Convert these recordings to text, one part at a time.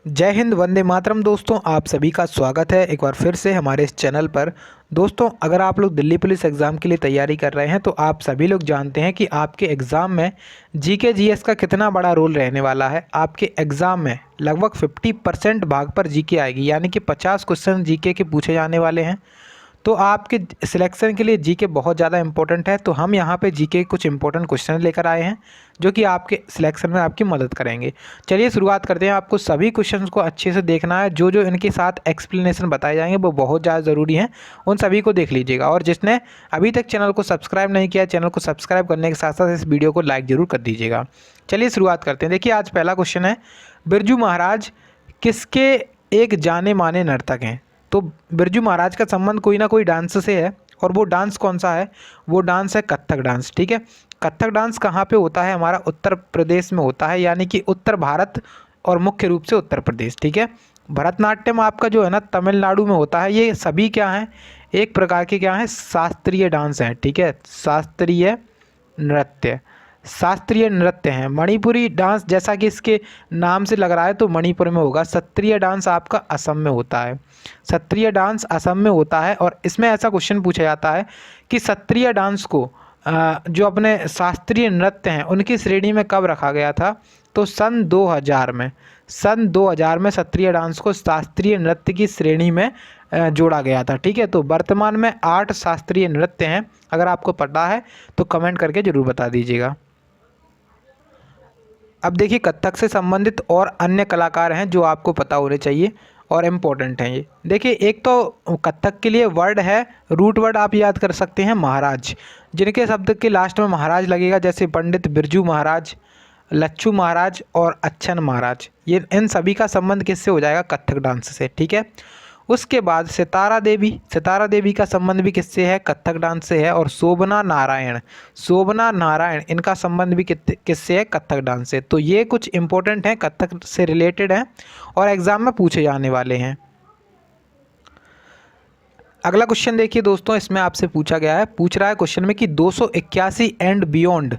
जय हिंद, वंदे मातरम। दोस्तों, आप सभी का स्वागत है एक बार फिर से हमारे इस चैनल पर। दोस्तों, अगर आप लोग दिल्ली पुलिस एग्ज़ाम के लिए तैयारी कर रहे हैं तो आप सभी लोग जानते हैं कि आपके एग्ज़ाम में जीके जीएस का कितना बड़ा रोल रहने वाला है। आपके एग्ज़ाम में लगभग 50% भाग पर जीके आएगी, यानी कि 50 क्वेश्चन जीके के पूछे जाने वाले हैं। तो आपके सिलेक्शन के लिए जीके बहुत ज़्यादा इंपॉर्टेंट है। तो हम यहाँ पे जीके के कुछ इंपॉर्टेंट क्वेश्चन लेकर आए हैं जो कि आपके सिलेक्शन में आपकी मदद करेंगे। चलिए शुरुआत करते हैं। आपको सभी क्वेश्चंस को अच्छे से देखना है। जो जो इनके साथ एक्सप्लेनेशन बताए जाएंगे वो बहुत ज़्यादा ज़रूरी हैं, उन सभी को देख लीजिएगा। और जिसने अभी तक चैनल को सब्सक्राइब नहीं किया, चैनल को सब्सक्राइब करने के साथ साथ इस वीडियो को लाइक ज़रूर कर दीजिएगा। चलिए शुरुआत करते हैं। देखिए, आज पहला क्वेश्चन है, बिरजू महाराज किसके एक जाने माने नर्तक हैं? तो बिरजू महाराज का संबंध कोई ना कोई डांस से है, और वो डांस कौन सा है? वो डांस है कथक डांस। ठीक है, कथक डांस कहाँ पे होता है? हमारा उत्तर प्रदेश में होता है, यानी कि उत्तर भारत और मुख्य रूप से उत्तर प्रदेश। ठीक है, भरतनाट्यम आपका जो है ना तमिलनाडु में होता है। ये सभी क्या हैं? एक प्रकार के क्या हैं? शास्त्रीय डांस हैं। ठीक है, शास्त्रीय नृत्य, शास्त्रीय नृत्य हैं। मणिपुरी डांस, जैसा कि इसके नाम से लग रहा है, तो मणिपुर में होगा। सत्रिय डांस आपका असम में होता है। सत्रिय डांस असम में होता है। और इसमें ऐसा क्वेश्चन पूछा जाता है कि सत्रिय डांस को जो अपने शास्त्रीय नृत्य हैं उनकी श्रेणी में कब रखा गया था? तो सन 2000 में। सन 2000 में सत्रिय डांस को शास्त्रीय नृत्य की श्रेणी में जोड़ा गया था। ठीक है, तो वर्तमान में 8 शास्त्रीय नृत्य हैं। अगर आपको पता है तो कमेंट करके ज़रूर बता दीजिएगा। अब देखिए, कथक से संबंधित और अन्य कलाकार हैं जो आपको पता होने चाहिए और इम्पोर्टेंट हैं ये। देखिए, एक तो कथक के लिए वर्ड है, रूट वर्ड आप याद कर सकते हैं महाराज, जिनके शब्द के लास्ट में महाराज लगेगा, जैसे पंडित बिरजू महाराज, लच्छू महाराज और अच्छन महाराज। ये इन सभी का संबंध किससे हो जाएगा? कथक डांस से। ठीक है, उसके बाद सितारा देवी, सितारा देवी का संबंध भी किससे है? कथक डांस से है। और शोभना नारायण, शोभना नारायण, इनका संबंध भी किससे है? कथक डांस से। तो ये कुछ इंपॉर्टेंट हैं, कथक से रिलेटेड हैं और एग्जाम में पूछे जाने वाले हैं। अगला क्वेश्चन देखिए दोस्तों, इसमें आपसे पूछा गया है, पूछ रहा है क्वेश्चन में कि 281 एंड बियॉन्ड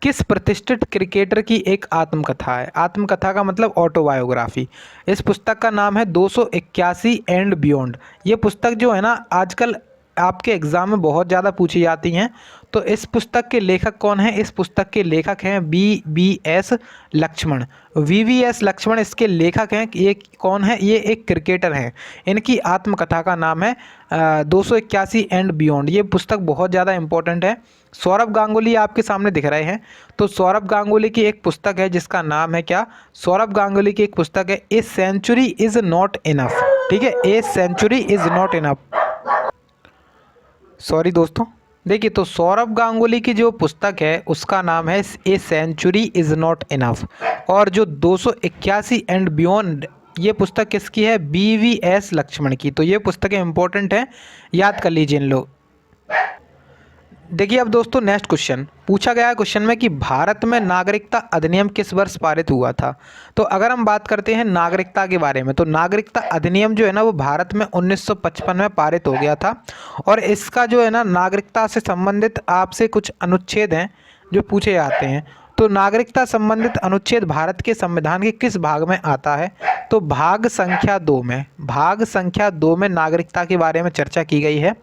किस प्रतिष्ठित क्रिकेटर की एक आत्मकथा है? आत्मकथा का मतलब ऑटोबायोग्राफी। इस पुस्तक का नाम है 281 एंड बियॉन्ड। ये पुस्तक जो है ना आजकल आपके एग्जाम में बहुत ज़्यादा पूछी जाती हैं। तो इस पुस्तक के लेखक कौन हैं? इस पुस्तक के लेखक हैं VVS लक्ष्मण। VVS लक्ष्मण इसके लेखक हैं। ये कौन है? ये एक क्रिकेटर हैं। इनकी आत्मकथा का नाम है 281 एंड बियॉन्ड। ये पुस्तक बहुत ज़्यादा इंपॉर्टेंट है। सौरभ गांगुली आपके सामने दिख रहे हैं। तो सौरभ गांगुली की एक पुस्तक है जिसका नाम है क्या? सौरभ गांगुली की एक पुस्तक है a century is not enough. ठीक है, a century is not enough. Sorry दोस्तों, देखिए, तो सौरभ गांगुली की जो पुस्तक है उसका नाम है a century is not enough. और जो 281 एंड बियॉन्ड, ये पुस्तक किसकी है? VVS लक्ष्मण की। तो ये पुस्तकें इंपॉर्टेंट हैं, याद कर लीजिए इन लोग। देखिए, अब दोस्तों नेक्स्ट क्वेश्चन पूछा गया है क्वेश्चन में कि भारत में नागरिकता अधिनियम किस वर्ष पारित हुआ था? तो अगर हम बात करते हैं नागरिकता के बारे में, तो नागरिकता अधिनियम जो है ना वो भारत में 1955 में पारित हो गया था। और इसका जो है ना नागरिकता से संबंधित आपसे कुछ अनुच्छेद हैं जो पूछे जाते हैं। तो नागरिकता संबंधित अनुच्छेद भारत के संविधान के किस भाग में आता है? तो भाग संख्या 2 में। भाग संख्या 2 में नागरिकता के बारे में चर्चा की गई है।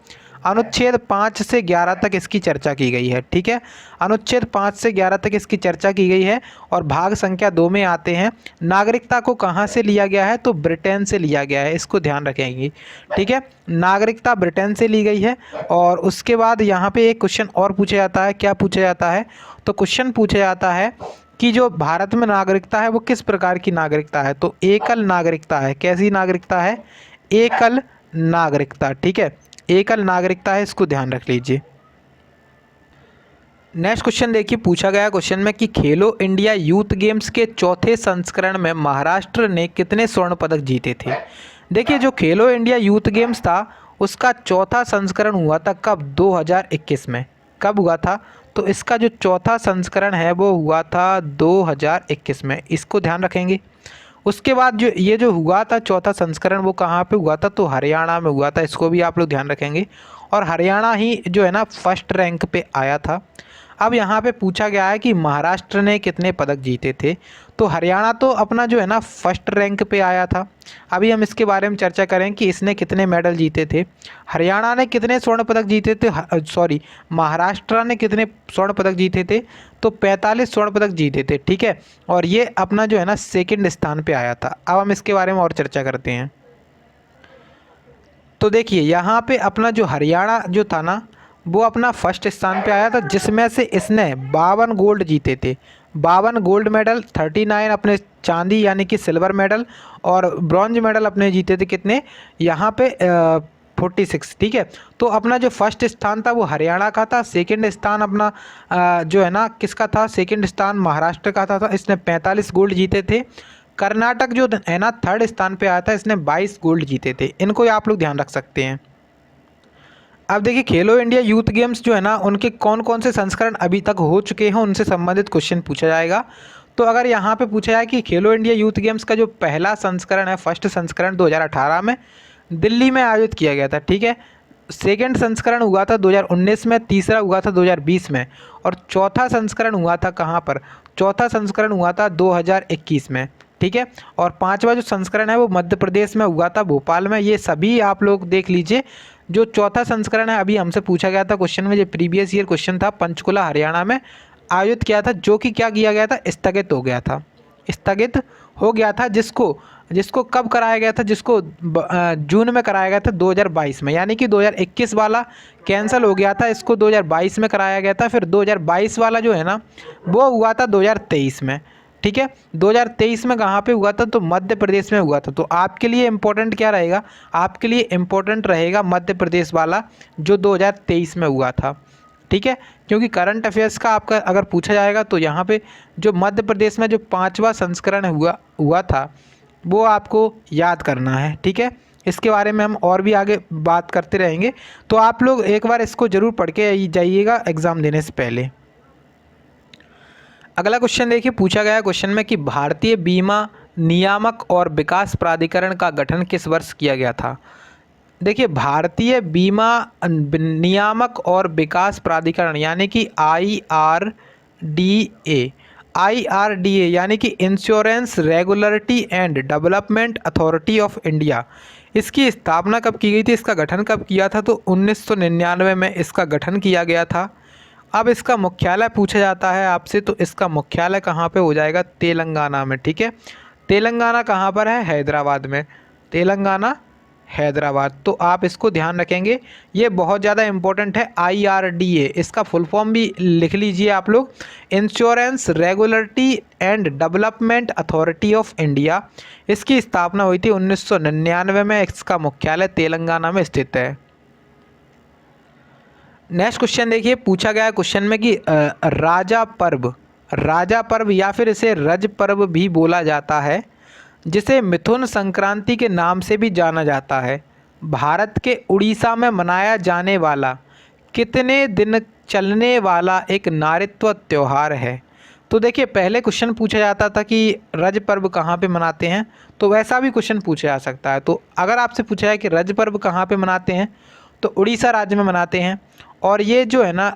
अनुच्छेद 5 से 11 तक इसकी चर्चा की गई है। ठीक है, अनुच्छेद 5 से 11 तक इसकी चर्चा की गई है। और भाग संख्या 2 में आते हैं। नागरिकता को कहाँ से लिया गया है? तो ब्रिटेन से लिया गया है, इसको ध्यान रखेंगे। ठीक है, नागरिकता ब्रिटेन से ली गई है। और उसके बाद यहाँ पे एक क्वेश्चन और पूछा जाता है। क्या पूछा जाता है? तो क्वेश्चन पूछा जाता है कि जो भारत में नागरिकता है वो किस प्रकार की नागरिकता है? तो एकल नागरिकता है। कैसी नागरिकता है? एकल नागरिकता। ठीक है, एकल नागरिकता है, इसको ध्यान रख लीजिए। नेक्स्ट क्वेश्चन देखिए, पूछा गया क्वेश्चन में कि खेलो इंडिया यूथ गेम्स के चौथे संस्करण में महाराष्ट्र ने कितने स्वर्ण पदक जीते थे? देखिए, जो खेलो इंडिया यूथ गेम्स था उसका चौथा संस्करण हुआ था कब? 2021 में। कब हुआ था? तो इसका जो चौथा संस्करण है वो हुआ था 2021 में, इसको ध्यान रखेंगे। उसके बाद जो ये जो हुआ था चौथा संस्करण, वो कहाँ पे हुआ था? तो हरियाणा में हुआ था, इसको भी आप लोग ध्यान रखेंगे। और हरियाणा ही जो है ना फर्स्ट रैंक पे आया था। अब यहाँ पे पूछा गया है कि महाराष्ट्र ने कितने पदक जीते थे। तो हरियाणा तो अपना जो है ना फर्स्ट रैंक पे आया था। अभी हम इसके बारे में चर्चा करें कि इसने कितने मेडल जीते थे। हरियाणा ने कितने स्वर्ण पदक जीते थे, सॉरी महाराष्ट्र ने कितने स्वर्ण पदक जीते थे, तो 45 स्वर्ण पदक जीते थे। ठीक है, और ये अपना जो है ना सेकंड स्थान पे आया था। अब हम इसके बारे में और चर्चा करते हैं। तो देखिए यहाँ पे अपना जो हरियाणा जो था ना वो अपना फर्स्ट स्थान पे आया था, जिसमें से इसने 52 गोल्ड जीते थे। 52 गोल्ड मेडल, 39 अपने चांदी यानी कि सिल्वर मेडल, और ब्रॉन्ज मेडल अपने जीते थे कितने यहाँ पे 46। ठीक है, तो अपना जो फर्स्ट स्थान था वो हरियाणा का था। सेकंड स्थान अपना जो है ना किसका था, सेकंड स्थान महाराष्ट्र का था, इसने 45 गोल्ड जीते थे। कर्नाटक जो है ना थर्ड स्थान पे आया था, इसने 22 गोल्ड जीते थे। इनको आप लोग ध्यान रख सकते हैं। अब देखिए खेलो इंडिया यूथ गेम्स जो है ना उनके कौन कौन से संस्करण अभी तक हो चुके हैं, उनसे संबंधित क्वेश्चन पूछा जाएगा। तो अगर यहाँ पे पूछा जाए कि खेलो इंडिया यूथ गेम्स का जो पहला संस्करण है, फर्स्ट संस्करण 2018 में दिल्ली में आयोजित किया गया था। ठीक है, सेकेंड संस्करण हुआ था 2019 में, तीसरा हुआ था 2020 में, और चौथा संस्करण हुआ था कहाँ पर, चौथा संस्करण हुआ था 2021 में। ठीक है, और पांचवा जो संस्करण है वो मध्य प्रदेश में हुआ था, भोपाल में। ये सभी आप लोग देख लीजिए। जो चौथा संस्करण है अभी हमसे पूछा गया था क्वेश्चन में, जो प्रीवियस ईयर क्वेश्चन था, पंचकुला हरियाणा में आयोजित किया था, जो कि क्या किया गया था, स्थगित हो गया था, स्थगित हो गया था। जिसको कब कराया गया था, जिसको जून में कराया गया था 2022 में, यानी कि 2021 वाला कैंसिल हो गया था, इसको 2022 में कराया गया था। फिर 2022 वाला जो है ना वो हुआ था 2023 में। ठीक है, 2023 में कहाँ पे हुआ था, तो मध्य प्रदेश में हुआ था। तो आपके लिए इम्पोर्टेंट क्या रहेगा, आपके लिए इम्पोर्टेंट रहेगा मध्य प्रदेश वाला जो 2023 में हुआ था। ठीक है, क्योंकि करंट अफेयर्स का आपका अगर पूछा जाएगा तो यहाँ पे जो मध्य प्रदेश में जो पांचवा संस्करण हुआ था वो आपको याद करना है। ठीक है, इसके बारे में हम और भी आगे बात करते रहेंगे। तो आप लोग एक बार इसको ज़रूर पढ़ के जाइएगा एग्ज़ाम देने से पहले। अगला क्वेश्चन देखिए, पूछा गया क्वेश्चन में कि भारतीय बीमा नियामक और विकास प्राधिकरण का गठन किस वर्ष किया गया था। देखिए भारतीय बीमा नियामक और विकास प्राधिकरण यानी कि IRDA यानी कि insurance regulatory and development authority of India, इसकी स्थापना कब की गई थी, इसका गठन कब किया था, तो 1999 में इसका गठन किया गया था। अब इसका मुख्यालय पूछा जाता है आपसे, तो इसका मुख्यालय कहाँ पे हो जाएगा, तेलंगाना में। ठीक है, तेलंगाना कहाँ पर है, हैदराबाद में, तेलंगाना हैदराबाद। तो आप इसको ध्यान रखेंगे, ये बहुत ज़्यादा इंपॉर्टेंट है। IRDA इसका फुल फॉर्म भी लिख लीजिए आप लोग, insurance regulatory and development authority of India. इसकी स्थापना हुई थी 1999 में, इसका मुख्यालय तेलंगाना में स्थित है। नेक्स्ट क्वेश्चन देखिए, पूछा गया क्वेश्चन में कि राजा पर्व या फिर इसे रज पर्व भी बोला जाता है, जिसे मिथुन संक्रांति के नाम से भी जाना जाता है, भारत के उड़ीसा में मनाया जाने वाला कितने दिन चलने वाला एक नारित्व त्यौहार है। तो देखिए पहले क्वेश्चन पूछा जाता था कि रज पर्व कहाँ पे मनाते हैं, तो वैसा भी क्वेश्चन पूछा जा सकता है। तो अगर आपसे पूछा है कि रज पर्व कहाँ पे मनाते हैं, तो उड़ीसा राज्य में मनाते हैं, और ये जो है ना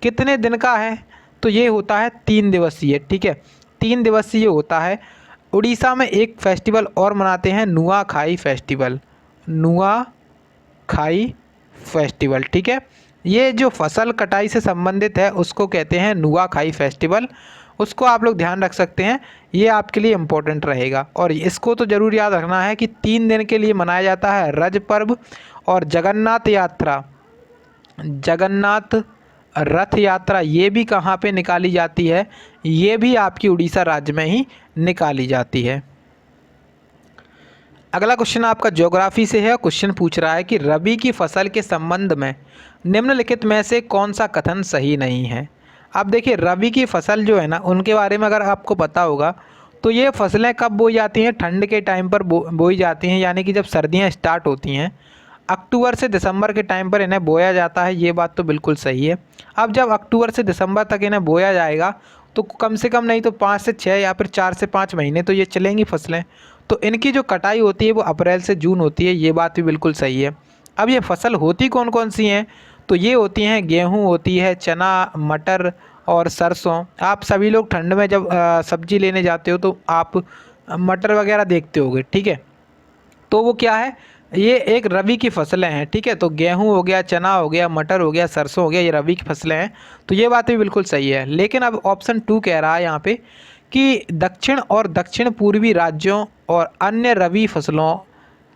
कितने दिन का है, तो ये होता है 3 दिवसीय। ठीक है, 3 दिवसीय होता है। उड़ीसा में एक फेस्टिवल और मनाते हैं, नुआखाई फेस्टिवल, नुआखाई फेस्टिवल। ठीक है, ये जो फसल कटाई से संबंधित है उसको कहते हैं नुआखाई फेस्टिवल, उसको आप लोग ध्यान रख सकते हैं, ये आपके लिए इम्पोर्टेंट रहेगा। और इसको तो ज़रूर याद रखना है कि 3 दिन के लिए मनाया जाता है रज पर्व। और जगन्नाथ रथ यात्रा ये भी कहाँ पे निकाली जाती है, ये भी आपकी उड़ीसा राज्य में ही निकाली जाती है। अगला क्वेश्चन आपका ज्योग्राफी से है। क्वेश्चन पूछ रहा है कि रबी की फसल के संबंध में निम्नलिखित में से कौन सा कथन सही नहीं है। अब देखिए रबी की फसल जो है ना उनके बारे में अगर आपको पता होगा तो ये फसलें कब बोई जाती हैं, ठंड के टाइम पर बोई जाती हैं, यानी कि जब सर्दियाँ स्टार्ट होती हैं अक्टूबर से दिसंबर के टाइम पर इन्हें बोया जाता है, ये बात तो बिल्कुल सही है। अब जब अक्टूबर से दिसंबर तक इन्हें बोया जाएगा तो कम से कम नहीं तो 5 से 6 या फिर 4 से 5 महीने तो ये चलेंगी फसलें। तो इनकी जो कटाई होती है वो अप्रैल से जून होती है, ये बात भी बिल्कुल सही है। अब ये फसल होती कौन कौन सी हैं, तो ये होती हैं गेहूँ होती है, चना, मटर और सरसों। आप सभी लोग ठंड में जब सब्जी लेने जाते हो तो आप मटर वगैरह देखते होगे, ठीक है। तो वो क्या है, ये एक रबी की फसलें हैं, ठीक है। तो गेहूं हो गया, चना हो गया, मटर हो गया, सरसों हो गया, ये रबी की फसलें हैं। तो ये बात भी बिल्कुल सही है। लेकिन अब ऑप्शन 2 कह रहा है यहाँ पे कि दक्षिण और दक्षिण पूर्वी राज्यों और अन्य रबी फसलों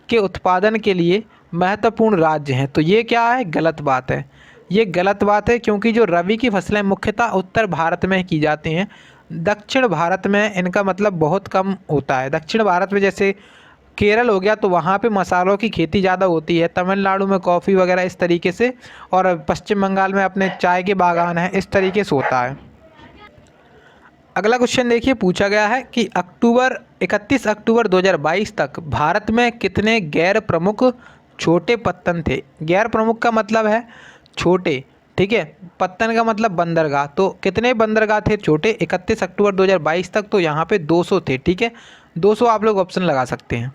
के उत्पादन के लिए महत्वपूर्ण राज्य हैं। तो ये क्या है, गलत बात है। ये गलत बात है क्योंकि जो रबी की फसलें मुख्यतः उत्तर भारत में की जाती हैं। दक्षिण भारत में इनका मतलब बहुत कम होता है। दक्षिण भारत में जैसे केरल हो गया तो वहाँ पे मसालों की खेती ज़्यादा होती है, तमिलनाडु में कॉफ़ी वगैरह इस तरीके से, और पश्चिम बंगाल में अपने चाय के बागान हैं, इस तरीके से होता है। अगला क्वेश्चन देखिए, पूछा गया है कि 31 अक्टूबर 2022 तक भारत में कितने गैर प्रमुख छोटे पत्तन थे। गैर प्रमुख का मतलब है छोटे, ठीक है। पत्तन का मतलब बंदरगाह। तो कितने बंदरगाह थे छोटे 31 अक्टूबर 2022 तक, तो यहाँ पे 200 थे, ठीक है। 200 आप लोग ऑप्शन लगा सकते हैं।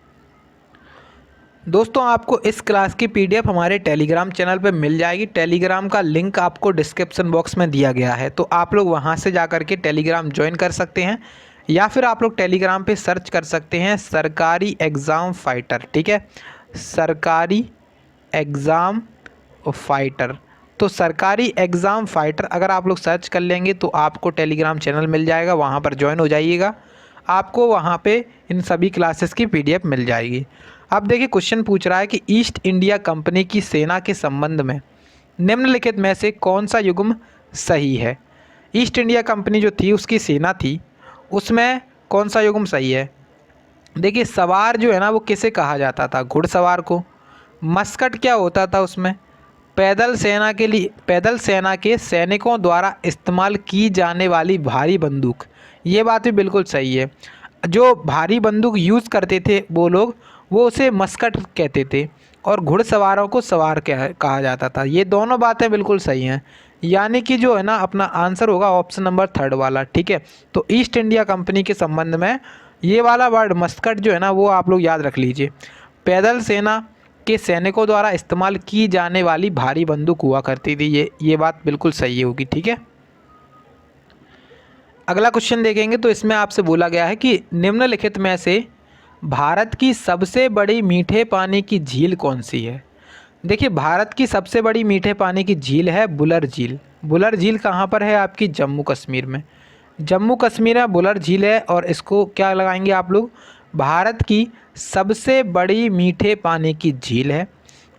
दोस्तों आपको इस क्लास की पीडीएफ हमारे टेलीग्राम चैनल पर मिल जाएगी। टेलीग्राम का लिंक आपको डिस्क्रिप्शन बॉक्स में दिया गया है, तो आप लोग वहां से जा कर के टेलीग्राम ज्वाइन कर सकते हैं, या फिर आप लोग टेलीग्राम पे सर्च कर सकते हैं सरकारी एग्ज़ाम फाइटर, ठीक है। सरकारी एग्ज़ाम फाइटर। तो सरकारी एग्ज़ाम फाइटर अगर आप लोग सर्च कर लेंगे तो आपको टेलीग्राम चैनल मिल जाएगा, वहाँ पर ज्वाइन हो जाइएगा। आपको वहाँ पे इन सभी क्लासेस की पीडीएफ मिल जाएगी। अब देखिए क्वेश्चन पूछ रहा है कि ईस्ट इंडिया कंपनी की सेना के संबंध में निम्नलिखित में से कौन सा युग्म सही है। ईस्ट इंडिया कंपनी जो थी उसकी सेना थी, उसमें कौन सा युग्म सही है। देखिए सवार जो है ना वो किसे कहा जाता था, घुड़सवार को। मस्कट क्या होता था उसमें, पैदल सेना के सैनिकों द्वारा इस्तेमाल की जाने वाली भारी बंदूक। ये बात भी बिल्कुल सही है। जो भारी बंदूक यूज़ करते थे वो लोग, वो उसे मस्कट कहते थे, और घुड़सवारों को सवार कहा जाता था। ये दोनों बातें बिल्कुल सही हैं, यानी कि जो है ना अपना आंसर होगा ऑप्शन नंबर 3 वाला, ठीक है। तो ईस्ट इंडिया कंपनी के संबंध में ये वाला वर्ड मस्कट जो है ना वो आप लोग याद रख लीजिए। पैदल सेना के सैनिकों द्वारा इस्तेमाल की जाने वाली भारी बंदूक हुआ करती थी, ये बात बिल्कुल सही होगी, ठीक है। अगला क्वेश्चन देखेंगे तो इसमें आपसे बोला गया है कि निम्नलिखित में से भारत की सबसे बड़ी मीठे पानी की झील कौन सी है। देखिए भारत की सबसे बड़ी मीठे पानी की झील है बुलर झील। बुलर झील कहाँ पर है, आपकी जम्मू कश्मीर में। जम्मू कश्मीर में बुलर झील है, और इसको क्या लगाएंगे आप लोग, भारत की सबसे बड़ी मीठे पानी की झील है।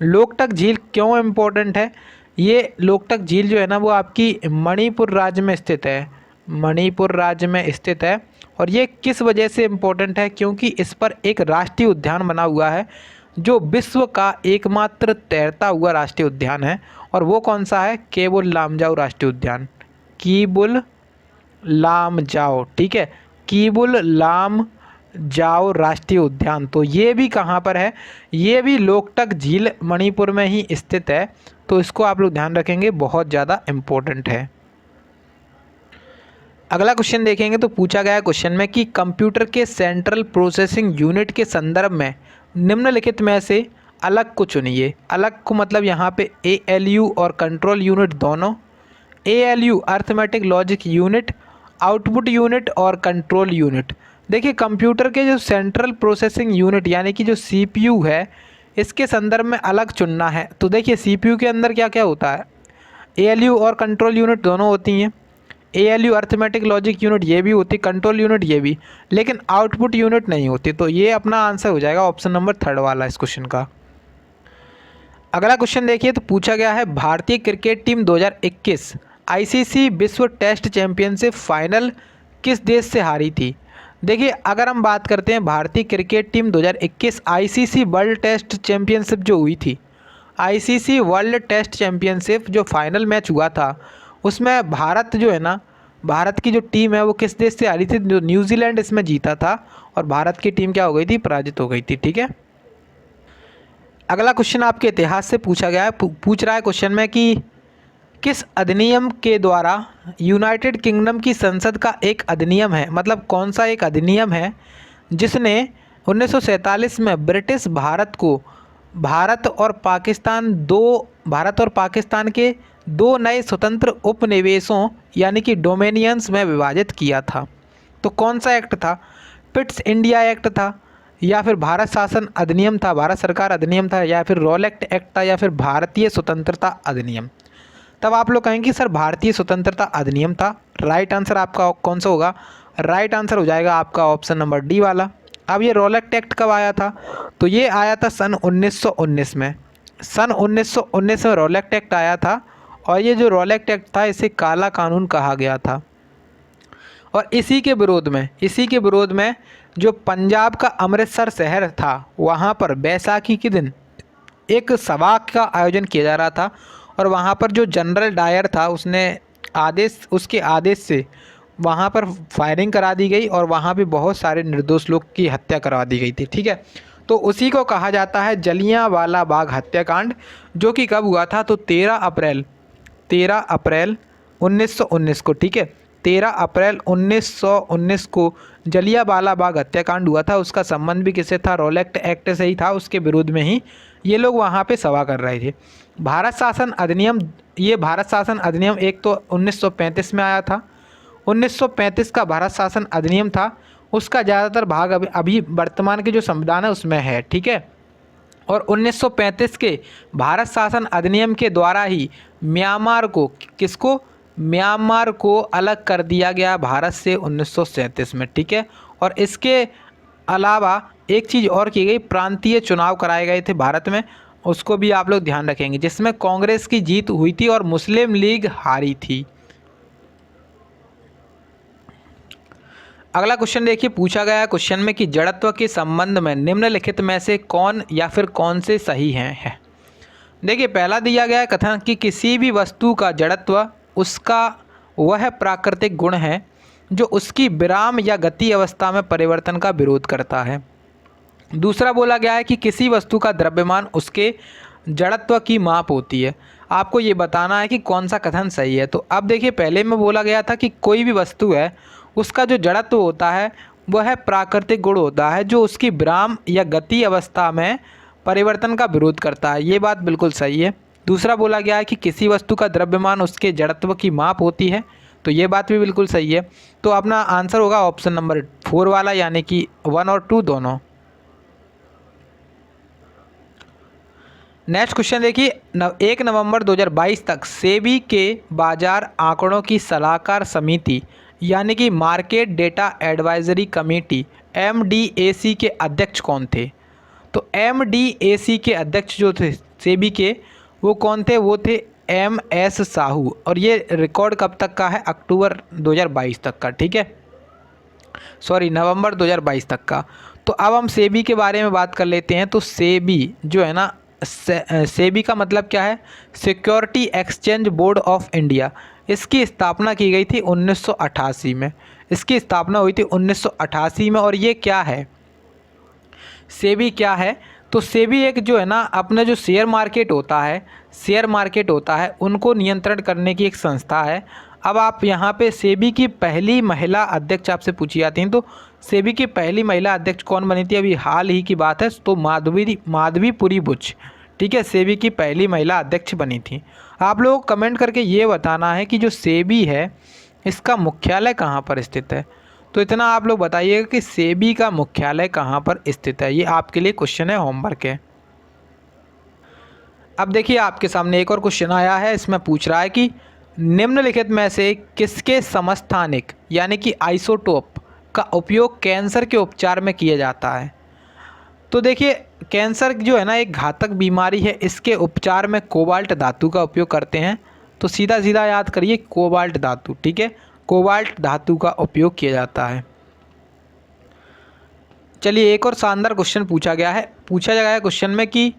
लोकटक झील क्यों इम्पोर्टेंट है, ये लोकटक झील जो है ना वो आपकी मणिपुर राज्य में स्थित है। मणिपुर राज्य में स्थित है, और ये किस वजह से इम्पोर्टेंट है, क्योंकि इस पर एक राष्ट्रीय उद्यान बना हुआ है जो विश्व का एकमात्र तैरता हुआ राष्ट्रीय उद्यान है। और वो कौन सा है, केबुल लामजाओ राष्ट्रीय उद्यान। कीबुल लामजाओ, ठीक है, कीबुल लामजाओ राष्ट्रीय उद्यान। तो ये भी कहाँ पर है, ये भी लोकटक झील मणिपुर में ही स्थित है। तो इसको आप लोग ध्यान रखेंगे, बहुत ज़्यादा इम्पोर्टेंट है। अगला क्वेश्चन देखेंगे तो पूछा गया क्वेश्चन में कि कंप्यूटर के सेंट्रल प्रोसेसिंग यूनिट के संदर्भ में निम्नलिखित में से अलग को चुनिए। अलग को मतलब यहाँ पे ALU और कंट्रोल यूनिट दोनों। ALU arithmetic logic unit, output unit और कंट्रोल यूनिट। देखिए कंप्यूटर के जो सेंट्रल प्रोसेसिंग यूनिट यानी कि जो CPU है, इसके संदर्भ में अलग चुनना है। तो देखिए CPU के अंदर क्या क्या होता है, ALU और कंट्रोल यूनिट दोनों होती हैं। ALU अर्थमेटिक लॉजिक यूनिट ये भी होती, कंट्रोल यूनिट ये भी, लेकिन आउटपुट यूनिट नहीं होती। तो ये अपना आंसर हो जाएगा ऑप्शन नंबर 3 वाला इस क्वेश्चन का। अगला क्वेश्चन देखिए तो पूछा गया है भारतीय क्रिकेट टीम 2021 ICC विश्व टेस्ट चैंपियनशिप फाइनल किस देश से हारी थी। देखिए अगर हम बात करते हैं भारतीय cricket team 2021 ICC world test championship जो हुई थी, ICC वर्ल्ड टेस्ट चैंपियनशिप जो फाइनल मैच हुआ था उसमें भारत जो है ना, भारत की जो टीम है वो किस देश से हारी थी, जो न्यूजीलैंड इसमें जीता था, और भारत की टीम क्या हो गई थी, पराजित हो गई थी, ठीक है। अगला क्वेश्चन आपके इतिहास से पूछा गया है। पूछ रहा है क्वेश्चन में कि किस अधिनियम के द्वारा यूनाइटेड किंगडम की संसद का एक अधिनियम है, मतलब कौन सा एक अधिनियम है जिसने 1947 में भारत और पाकिस्तान के दो नए स्वतंत्र उपनिवेशों यानी कि डोमेनियंस में विभाजित किया था। तो कौन सा एक्ट था? पिट्स इंडिया एक्ट था, या फिर भारत शासन अधिनियम था, भारत सरकार अधिनियम था, या फिर रॉलेट एक्ट था, या फिर भारतीय स्वतंत्रता अधिनियम। तब आप लोग कहेंगे सर भारतीय स्वतंत्रता अधिनियम था। राइट आंसर आपका कौन सा होगा? राइट आंसर हो जाएगा आपका ऑप्शन नंबर डी वाला। अब ये रॉलेट एक्ट कब आया था? तो ये आया था सन 1919 में। सन 1919 में रॉलेट एक्ट आया था, और ये जो रॉलेट एक्ट था इसे काला कानून कहा गया था। और इसी के विरोध में जो पंजाब का अमृतसर शहर था वहाँ पर बैसाखी के दिन एक सभा का आयोजन किया जा रहा था, और वहाँ पर जो जनरल डायर था उसके आदेश से वहाँ पर फायरिंग करा दी गई, और वहाँ पे बहुत सारे निर्दोष लोग की हत्या करवा दी गई थी। ठीक है, तो उसी को कहा जाता है जलियांवाला बाग हत्याकांड, जो कि कब हुआ था? तो 13 अप्रैल 1919 को। ठीक है, 13 अप्रैल 1919 को जलियांवाला बाग हत्याकांड हुआ था। उसका संबंध भी किससे था? रॉलेट एक्ट से ही था। उसके विरोध में ही ये लोग वहाँ पे सभा कर रहे थे। भारत शासन अधिनियम एक तो 1935 में आया था। 1935 का भारत शासन अधिनियम था, उसका ज़्यादातर भाग अभी वर्तमान के जो संविधान है उसमें है। ठीक है, और 1935 के भारत शासन अधिनियम के द्वारा ही म्यांमार को अलग कर दिया गया भारत से 1937 में। ठीक है, और इसके अलावा एक चीज़ और की गई, प्रांतीय चुनाव कराए गए थे भारत में, उसको भी आप लोग ध्यान रखेंगे, जिसमें कांग्रेस की जीत हुई थी और मुस्लिम लीग हारी थी। अगला क्वेश्चन देखिए, पूछा गया है क्वेश्चन में कि जड़त्व के संबंध में निम्नलिखित में से कौन या फिर कौन से सही हैं। देखिए, पहला दिया गया है कथन कि किसी भी वस्तु का जड़त्व उसका वह प्राकृतिक गुण है जो उसकी विराम या गति अवस्था में परिवर्तन का विरोध करता है। दूसरा बोला गया है कि किसी वस्तु का द्रव्यमान उसके जड़त्व की माप होती है। आपको ये बताना है कि कौन सा कथन सही है। तो अब देखिए, पहले में बोला गया था कि कोई भी वस्तु है उसका जो जड़त्व होता है वह प्राकृतिक गुण होता है जो उसकी विराम या गति अवस्था में परिवर्तन का विरोध करता है। ये बात बिल्कुल सही है। दूसरा बोला गया है कि किसी वस्तु का द्रव्यमान उसके जड़त्व की माप होती है, तो ये बात भी बिल्कुल सही है। तो अपना आंसर होगा ऑप्शन नंबर 4 वाला, यानी कि 1 और 2 दोनों। नेक्स्ट क्वेश्चन देखिए, 1 नवंबर 2022 तक सेबी के बाजार आंकड़ों की सलाहकार समिति यानी कि market data advisory committee MDAC के अध्यक्ष कौन थे? तो MDAC के अध्यक्ष जो थे सेबी के, वो कौन थे? वो थे MS साहू, और ये रिकॉर्ड कब तक का है? अक्टूबर 2022 तक का। ठीक है, सॉरी, नवंबर 2022 तक का। तो अब हम सेबी के बारे में बात कर लेते हैं। तो सेबी जो है ना, सेबी का मतलब क्या है? Security exchange board of India. इसकी स्थापना की गई थी 1988 में। इसकी स्थापना हुई थी 1988 में। और ये क्या है? सेबी क्या है? तो सेबी एक जो है ना, अपना जो शेयर मार्केट होता है उनको नियंत्रण करने की एक संस्था है। अब आप यहाँ पे सेबी की पहली महिला अध्यक्ष आपसे पूछी जाती हैं, तो सेबी की पहली महिला अध्यक्ष कौन बनी थी? अभी हाल ही की बात है, तो माधवीपुरी बुच। ठीक है, सेबी की पहली महिला अध्यक्ष बनी थी। आप लोगों को कमेंट करके ये बताना है कि जो सेबी है इसका मुख्यालय कहाँ पर स्थित है। तो इतना आप लोग बताइएगा कि सेबी का मुख्यालय कहाँ पर स्थित है। ये आपके लिए क्वेश्चन है, होमवर्क है। अब देखिए, आपके सामने एक और क्वेश्चन आया है। इसमें पूछ रहा है कि निम्नलिखित में से किसके समस्थानिक यानी कि आइसोटोप का उपयोग कैंसर के उपचार में किया जाता है। तो देखिए, कैंसर जो है ना एक घातक बीमारी है, इसके उपचार में कोबाल्ट धातु का उपयोग करते हैं। तो सीधा सीधा याद करिए, कोबाल्ट धातु। ठीक है, कोबाल्ट धातु का उपयोग किया जाता है। चलिए, एक और शानदार क्वेश्चन पूछा गया है क्वेश्चन में कि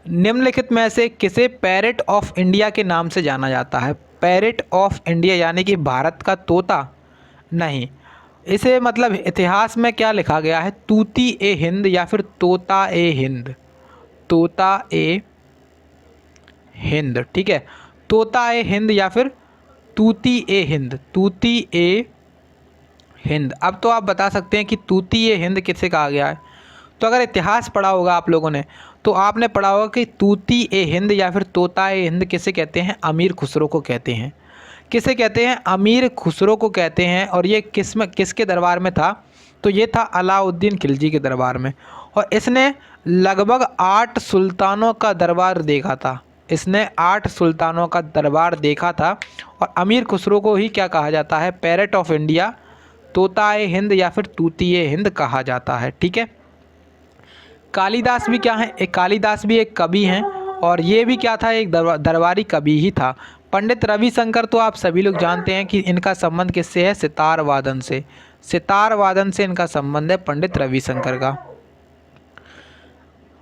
निम्नलिखित में से किसे पैरेट ऑफ इंडिया के नाम से जाना जाता है। पैरेट ऑफ इंडिया यानी कि भारत का तोता नहीं, इसे मतलब इतिहास में क्या लिखा गया है? तूती ए हिंद या फिर तोता ए हिंद। तोता ए हिंद। ठीक है, तोता ए हिंद या फिर तूती ए हिंद। तूती ए हिंद। अब तो आप बता सकते हैं कि तूती ए हिंद किसे कहा गया है। तो अगर इतिहास पढ़ा होगा आप लोगों ने तो आपने पढ़ा होगा कि तूती ए हिंद या फिर तोता ए हिंद किसे कहते हैं? अमीर खुसरो को कहते हैं। किसे कहते हैं? अमीर खुसरो को कहते हैं। और ये किसके दरबार में था? तो ये था अलाउद्दीन खिलजी के दरबार में। और इसने लगभग 8 सुल्तानों का दरबार देखा था। इसने 8 सुल्तानों का दरबार देखा था। और अमीर खुसरो को ही क्या कहा जाता है? पैरेट ऑफ इंडिया, तोता ए हिंद या फिर तूती ए हिंद कहा जाता है। ठीक है। कालिदास भी क्या है? कालिदास भी एक कवि हैं और ये भी क्या था? एक दरबारी कवि ही था। पंडित रविशंकर तो आप सभी लोग जानते हैं कि इनका संबंध किससे है? सितार वादन से। सितार वादन से इनका संबंध है पंडित रविशंकर का।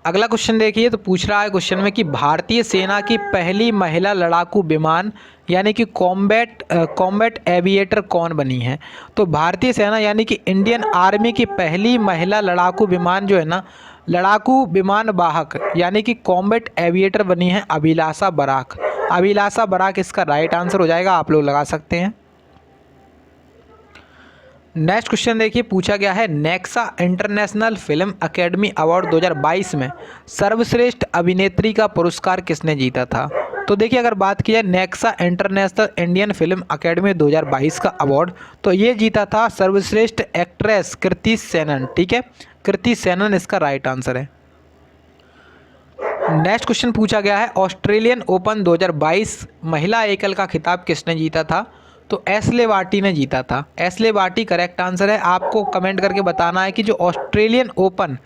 अगला क्वेश्चन देखिए, तो पूछ रहा है क्वेश्चन में कि भारतीय सेना की पहली महिला लड़ाकू विमान यानी कि कॉम्बैट एविएटर कौन बनी है? तो भारतीय सेना यानी कि इंडियन आर्मी की पहली महिला लड़ाकू विमान जो है ना, लड़ाकू विमान वाहक यानी कि कॉम्बैट एविएटर बनी है अभिलाषा बराक। अभिलाषा बराक इसका राइट आंसर हो जाएगा, आप लोग लगा सकते हैं। नेक्स्ट क्वेश्चन देखिए, पूछा गया है Nexa international film academy award 2022 में सर्वश्रेष्ठ अभिनेत्री का पुरस्कार किसने जीता था? तो देखिए, अगर बात की जाए Nexa international Indian film academy 2022 का अवार्ड, तो ये जीता था सर्वश्रेष्ठ एक्ट्रेस कृति सेनन। ठीक है, कृति सेनन इसका राइट आंसर है। नेक्स्ट क्वेश्चन पूछा गया है ऑस्ट्रेलियन ओपन 2022 महिला एकल का खिताब किसने जीता था? तो एशले बार्टी ने जीता था। एशले बार्टी करेक्ट आंसर है। आपको कमेंट करके बताना है कि जो ऑस्ट्रेलियन ओपन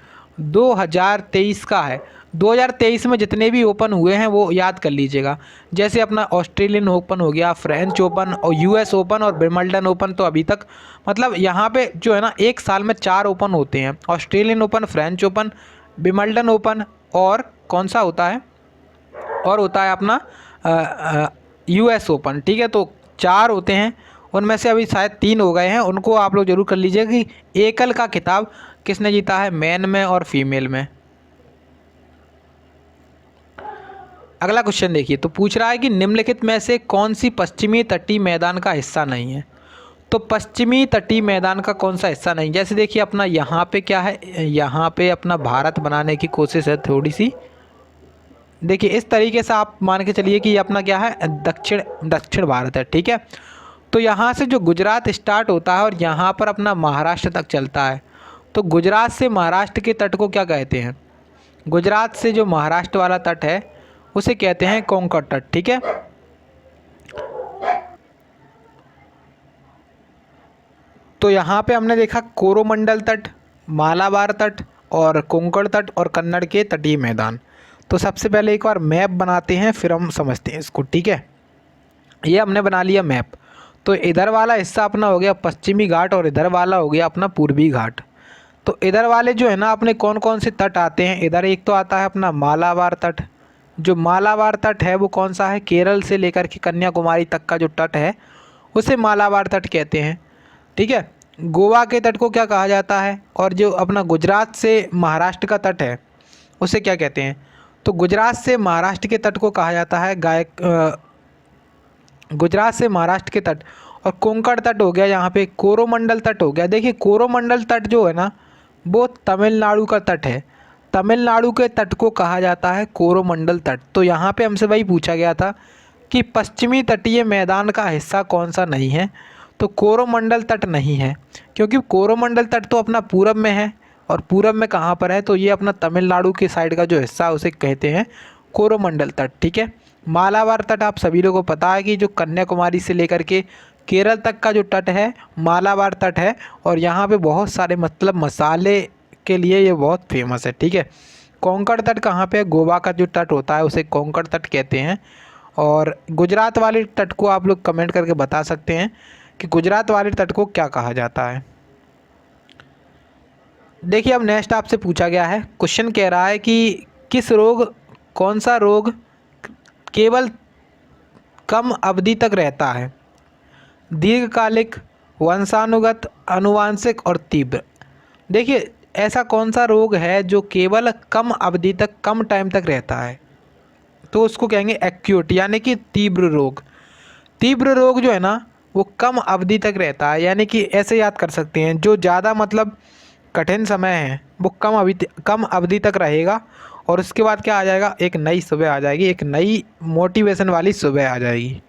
2023 का है, 2023 में जितने भी ओपन हुए हैं वो याद कर लीजिएगा। जैसे अपना ऑस्ट्रेलियन ओपन हो गया, फ्रेंच ओपन और यूएस ओपन और विंबलडन ओपन। तो अभी तक मतलब यहाँ पे जो है ना, एक साल में 4 ओपन होते हैं। Australian open, French open, Wimbledon open और कौन सा होता है? और होता है अपना यूएस ओपन। ठीक है, तो 4 होते हैं, उनमें से अभी शायद 3 हो गए हैं। उनको आप लोग जरूर कर लीजिएगा कि एकल का खिताब किसने जीता है, मेन में और फीमेल में। अगला क्वेश्चन देखिए, तो पूछ रहा है कि निम्नलिखित में से कौन सी पश्चिमी तटीय मैदान का हिस्सा नहीं है? तो पश्चिमी तटीय मैदान का कौन सा हिस्सा नहीं? जैसे देखिए अपना यहाँ पे क्या है, यहाँ पे अपना भारत बनाने की कोशिश है थोड़ी सी। देखिए इस तरीके से आप मान के चलिए कि ये अपना क्या है, दक्षिण भारत है। ठीक है, तो यहाँ से जो गुजरात स्टार्ट होता है और यहाँ पर अपना महाराष्ट्र तक चलता है। तो गुजरात से महाराष्ट्र के तट को क्या कहते हैं? गुजरात से जो महाराष्ट्र वाला तट है उसे कहते हैं कोंकण तट। ठीक है, तो यहाँ पे हमने देखा कोरोमंडल तट, मालाबार तट और कोंकण तट और कन्नड़ के तटीय मैदान। तो सबसे पहले एक बार मैप बनाते हैं, फिर हम समझते हैं इसको। ठीक है, ये हमने बना लिया मैप। तो इधर वाला हिस्सा अपना हो गया पश्चिमी घाट और इधर वाला हो गया अपना पूर्वी घाट। तो इधर वाले जो है ना अपने कौन कौन से तट आते हैं? इधर एक तो आता है अपना मालाबार तट। जो मालाबार तट है वो कौन सा है? केरल से लेकर के कन्याकुमारी तक का जो तट है उसे मालाबार तट कहते हैं। ठीक है, गोवा के तट को क्या कहा जाता है? और जो अपना गुजरात से महाराष्ट्र का तट है उसे क्या कहते हैं? तो गुजरात से महाराष्ट्र के तट को कहा जाता है गुजरात से महाराष्ट्र के तट। और कोंकण तट हो गया, यहाँ पे कोरोमंडल तट हो गया। देखिए कोरोमंडल तट जो है ना वो तमिलनाडु का तट है। तमिलनाडु के तट को कहा जाता है कोरोमंडल तट। तो यहाँ पे हमसे वही पूछा गया था कि पश्चिमी तटीय मैदान का हिस्सा कौन सा नहीं है? तो कोरोमंडल तट नहीं है, क्योंकि कोरोमंडल तट तो अपना पूरब में है। और पूरब में कहाँ पर है? तो ये अपना तमिलनाडु के साइड का जो हिस्सा उसे कहते हैं कोरोमंडल तट। ठीक है, मालाबार तट आप सभी लोगों को पता है कि जो कन्याकुमारी से लेकर के केरल तक का जो तट है मालाबार तट है। और यहाँ पे बहुत सारे मतलब मसाले के लिए ये बहुत फेमस है। ठीक है, कोंकण तट कहाँ पे है? गोवा का जो तट होता है उसे कोंकण तट कहते हैं। और गुजरात वाले तट को आप लोग कमेंट करके बता सकते हैं कि गुजरात वाले तट को क्या कहा जाता है। देखिए अब नेक्स्ट आपसे पूछा गया है, क्वेश्चन कह रहा है कि कौन सा रोग केवल कम अवधि तक रहता है? दीर्घकालिक, वंशानुगत, आनुवांशिक और तीव्र। देखिए ऐसा कौन सा रोग है जो केवल कम अवधि तक, कम टाइम तक रहता है? तो उसको कहेंगे एक्यूट यानी कि तीव्र रोग। तीव्र रोग जो है ना वो कम अवधि तक रहता है, यानी कि ऐसे याद कर सकते हैं जो ज़्यादा मतलब कठिन समय है वो कम अवधि तक रहेगा और उसके बाद क्या आ जाएगा, एक नई सुबह आ जाएगी, एक नई मोटिवेशन वाली सुबह आ जाएगी।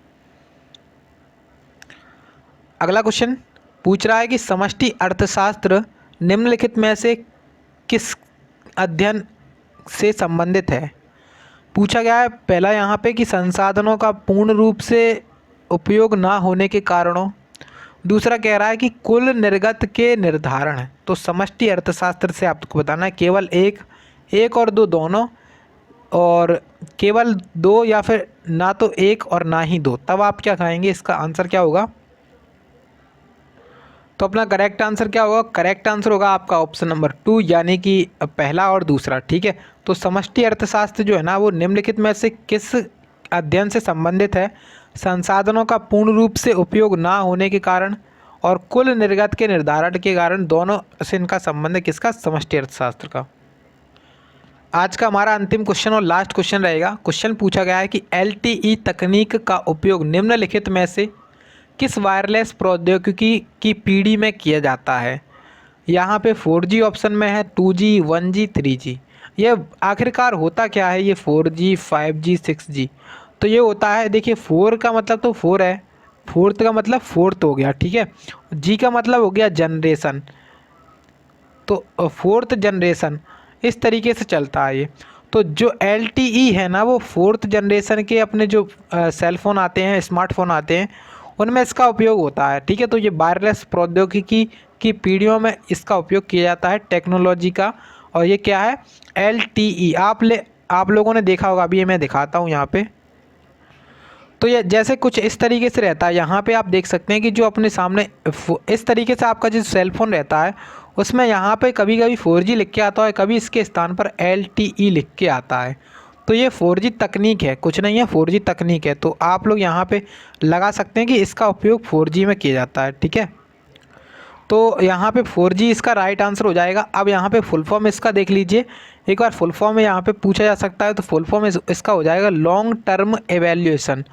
अगला क्वेश्चन पूछ रहा है कि समष्टि अर्थशास्त्र निम्नलिखित में से किस अध्ययन से संबंधित है। पूछा गया है पहला यहाँ पे कि संसाधनों का पूर्ण रूप से उपयोग ना होने के कारणों, दूसरा कह रहा है कि कुल निर्गत के निर्धारण। तो समष्टि अर्थशास्त्र से आपको बताना है केवल एक और दो दोनों, और केवल दो या फिर ना तो एक और ना ही दो, तब आप क्या कहेंगे, इसका आंसर क्या होगा। तो अपना करेक्ट आंसर क्या होगा, करेक्ट आंसर होगा आपका ऑप्शन नंबर 2 यानी कि पहला और दूसरा। ठीक है, तो समष्टि अर्थशास्त्र जो है ना वो निम्नलिखित में से किस अध्ययन से संबंधित है, संसाधनों का पूर्ण रूप से उपयोग ना होने के कारण और कुल निर्गत के निर्धारण के कारण, दोनों से इनका संबंध है किसका, समष्टि अर्थशास्त्र का। आज का हमारा अंतिम क्वेश्चन और लास्ट क्वेश्चन रहेगा। क्वेश्चन पूछा गया है कि LTE तकनीक का उपयोग निम्नलिखित में से किस वायरलेस प्रौद्योगिकी की पीढ़ी में किया जाता है। यहाँ पे 4G ऑप्शन में है, 2G, 1G, 3G। ये आखिरकार होता क्या है, ये 4G, 5G, 6G। तो ये होता है, देखिए 4 का मतलब तो 4 है, फोर्थ का मतलब फोर्थ हो गया, ठीक है। G का मतलब हो गया जनरेशन, तो फोर्थ जनरेशन, इस तरीके से चलता है ये। तो जो LTE है ना वो फोर्थ जनरेशन के अपने जो सेलफोन आते हैं, स्मार्टफोन आते हैं, उनमें इसका उपयोग होता है। ठीक है, तो ये वायरलेस प्रौद्योगिकी की पीढ़ियों में इसका उपयोग किया जाता है टेक्नोलॉजी का। और ये क्या है, LTE। आप लोगों ने देखा होगा, अभी ये मैं दिखाता हूँ यहाँ पे। तो ये जैसे कुछ इस तरीके से रहता है, यहाँ पे आप देख सकते हैं कि जो अपने सामने इस तरीके से आपका जो सेलफोन रहता है उसमें यहाँ पे कभी कभी 4G लिख के आता है, कभी इसके स्थान पर LTE लिख के आता है। तो ये 4G तकनीक है, कुछ नहीं है, 4G तकनीक है। तो आप लोग यहाँ पे लगा सकते हैं कि इसका उपयोग 4G में किया जाता है। ठीक है, तो यहाँ पे 4G इसका राइट आंसर हो जाएगा। अब यहाँ पे फुल फॉर्म इसका देख लीजिए एक बार, फुल फॉर्म में यहाँ पे पूछा जा सकता है। तो फुल फॉर्म इसका हो जाएगा long term evaluation.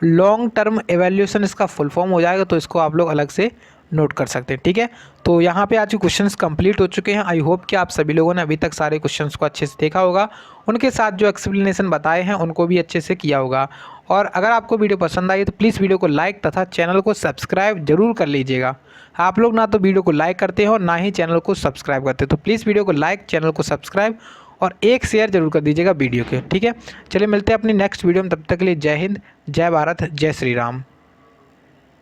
Long term evaluation इसका फुल फॉर्म हो जाएगा, तो इसको आप लोग अलग से नोट कर सकते हैं। ठीक है, तो यहाँ पे आज के क्वेश्चंस कंप्लीट हो चुके हैं। आई होप कि आप सभी लोगों ने अभी तक सारे क्वेश्चंस को अच्छे से देखा होगा, उनके साथ जो एक्सप्लेनेशन बताए हैं उनको भी अच्छे से किया होगा। और अगर आपको वीडियो पसंद आई तो प्लीज़ वीडियो को लाइक तथा चैनल को सब्सक्राइब जरूर कर लीजिएगा। आप लोग ना तो वीडियो को लाइक करते हो ना ही चैनल को सब्सक्राइब करते हो, तो प्लीज़ वीडियो को लाइक, चैनल को सब्सक्राइब और एक शेयर जरूर कर दीजिएगा वीडियो के। ठीक है, चलिए मिलते हैं अपनी नेक्स्ट वीडियो में, तब तक के लिए जय हिंद, जय भारत, जय श्री राम।